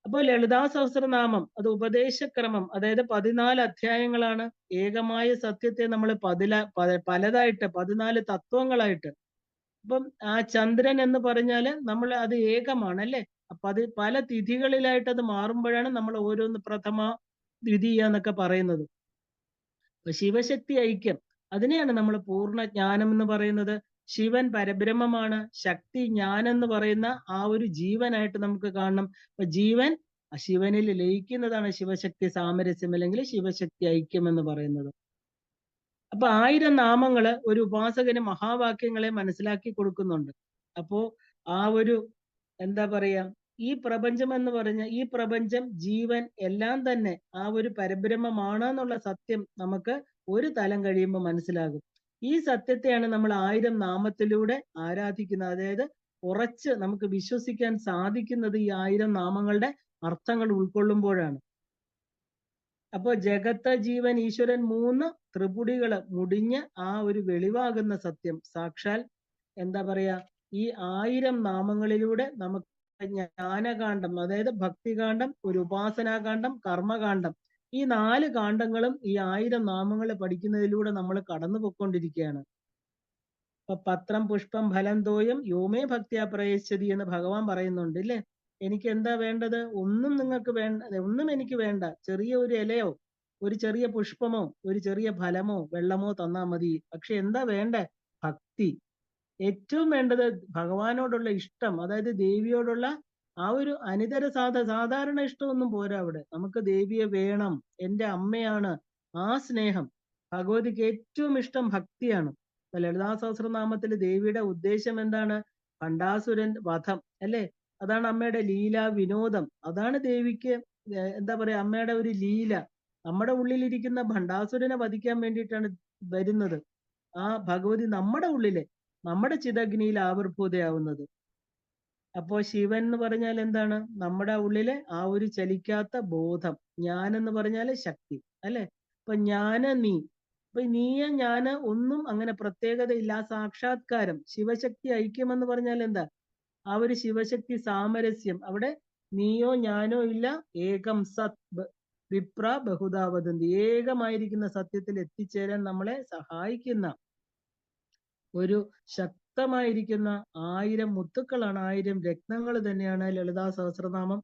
അപ്പോൾ ലളിതാ സഹസ്രനാമം അത് ഉപദേശക്രമം, അതായത് 14 അധ്യായങ്ങളാണ്. ഏകമായ സത്യത്തെ നമ്മൾ പലതായിട്ട് 14 തത്വങ്ങളായിട്ട്. അപ്പം ആ ചന്ദ്രൻ എന്ന് പറഞ്ഞാല് നമ്മൾ അത് ഏകമാണ് അല്ലെ. അപ്പൊ അത് പല തിഥികളിലായിട്ട് അത് മാറുമ്പോഴാണ് നമ്മൾ ഓരോന്ന് പ്രഥമ ദ്വിതീയ എന്നൊക്കെ പറയുന്നത്. അപ്പൊ ശിവശക്തി ഐക്യം, അതിനെയാണ് നമ്മൾ പൂർണ്ണ ജ്ഞാനം എന്ന് പറയുന്നത്. ശിവൻ പരബ്രഹ്മമാണ്, ശക്തി ഞാൻ എന്ന് പറയുന്ന ആ ഒരു ജീവനായിട്ട് നമുക്ക് കാണണം. അപ്പൊ ജീവൻ ശിവനിൽ ലയിക്കുന്നതാണ് ശിവശക്തി സാമരസ്യം അല്ലെങ്കിൽ ശിവശക്തി ഐക്യം എന്ന് പറയുന്നത്. അപ്പൊ 1000 നാമങ്ങള് ഒരു ഉപാസകന് മഹാവാക്യങ്ങളെ മനസ്സിലാക്കി കൊടുക്കുന്നുണ്ട്. അപ്പോ ആ ഒരു എന്താ പറയാ, ഈ പ്രപഞ്ചം എന്ന് പറഞ്ഞ ഈ പ്രപഞ്ചം, ജീവൻ എല്ലാം തന്നെ ആ ഒരു പരബ്രഹ്മമാണ് എന്നുള്ള സത്യം നമുക്ക് ഒരു തലം കഴിയുമ്പോൾ മനസ്സിലാകും. ഈ സത്യത്തെയാണ് നമ്മൾ 1000 നാമത്തിലൂടെ ആരാധിക്കുന്നത്. അതായത് ഉറച്ച് നമുക്ക് വിശ്വസിക്കാൻ സാധിക്കുന്നത് ഈ 1000 നാമങ്ങളുടെ അർത്ഥങ്ങൾ ഉൾക്കൊള്ളുമ്പോഴാണ്. അപ്പൊ ജഗത്ത്, ജീവൻ, ഈശ്വരൻ, 3 ത്രിപുടികള് മുടിഞ്ഞ് ആ ഒരു വെളിവാകുന്ന സത്യം സാക്ഷാൽ എന്താ പറയാ, ഈ 1000 നാമങ്ങളിലൂടെ നമുക്ക് ജ്ഞാനകാന്ഡം, അതായത് ഭക്തികാന്ഡം, ഒരു ഉപാസനാകാന്ഡം, കർമ്മകാന്ഡം, ഈ 4 കാണ്ഡങ്ങളും ഈ 1000 നാമങ്ങൾ പഠിക്കുന്നതിലൂടെ നമ്മൾ കടന്നു പോയിക്കൊണ്ടിരിക്കുകയാണ്. അപ്പൊ പത്രം പുഷ്പം ഫലം തോയം യോമേ ഭക്തിയാ പ്രയശ്ചതി എന്ന് ഭഗവാൻ പറയുന്നുണ്ട് ഇല്ലേ. എനിക്ക് എന്താ വേണ്ടത്? ഒന്നും നിങ്ങൾക്ക് വേണ്ട, ഒന്നും എനിക്ക് വേണ്ട. ചെറിയ ഒരു ഇലയോ ഒരു ചെറിയ പുഷ്പമോ ഒരു ചെറിയ ഫലമോ വെള്ളമോ തന്നാ മതി. പക്ഷെ എന്താ വേണ്ടേ? ഭക്തി. ഏറ്റവും വേണ്ടത് ഭഗവാനോടുള്ള ഇഷ്ടം, അതായത് ദേവിയോടുള്ള ആ ഒരു സാധാരണ ഇഷ്ടമൊന്നും പോരാ. അവിടെ നമുക്ക് ദേവിയെ വേണം, എൻ്റെ അമ്മയാണ്, ആ സ്നേഹം. ഭഗവതിക്ക് ഏറ്റവും ഇഷ്ടം ഭക്തിയാണ്. ലളിതാ സഹസ്രനാമത്തിൽ ദേവിയുടെ ഉദ്ദേശം എന്താണ്? ഭണ്ഡാസുരൻ വധം അല്ലെ. അതാണ് അമ്മയുടെ ലീല വിനോദം. അതാണ് ദേവിക്ക് എന്താ പറയാ, അമ്മയുടെ ഒരു ലീല. നമ്മുടെ ഉള്ളിലിരിക്കുന്ന ഭണ്ഡാസുരനെ വധിക്കാൻ വേണ്ടിയിട്ടാണ് വരുന്നത്. ആ ഭഗവതി നമ്മുടെ ചിതഗ്നിയിൽ ആവിർഭൂതയാവുന്നത്. അപ്പോ ശിവൻ എന്ന് പറഞ്ഞാൽ എന്താണ്? നമ്മുടെ ഉള്ളിലെ ആ ഒരു ചലിക്കാത്ത ബോധം. ഞാൻ എന്ന് പറഞ്ഞാല് ശക്തി അല്ലെ. അപ്പൊ ഞാന് നീ, അപ്പൊ നീയ ഞാന് ഒന്നും അങ്ങനെ പ്രത്യേകത ഇല്ല. സാക്ഷാത്കാരം, ശിവശക്തി ഐക്യം എന്ന് പറഞ്ഞാൽ എന്താ? ആ ഒരു ശിവശക്തി സാമരസ്യം. അവിടെ നീയോ ഞാനോ ഇല്ല, ഏകം സത് വിപ്ര ബഹുധാവദന്തി. ഏകമായിരിക്കുന്ന സത്യത്തിൽ എത്തിച്ചേരാൻ നമ്മളെ സഹായിക്കുന്ന ഒരു ശക്തമായിരിക്കുന്ന 1000 മുത്തുക്കളാണ്, 1000 രത്നങ്ങൾ തന്നെയാണ് ലളിതാ സഹസ്രനാമം.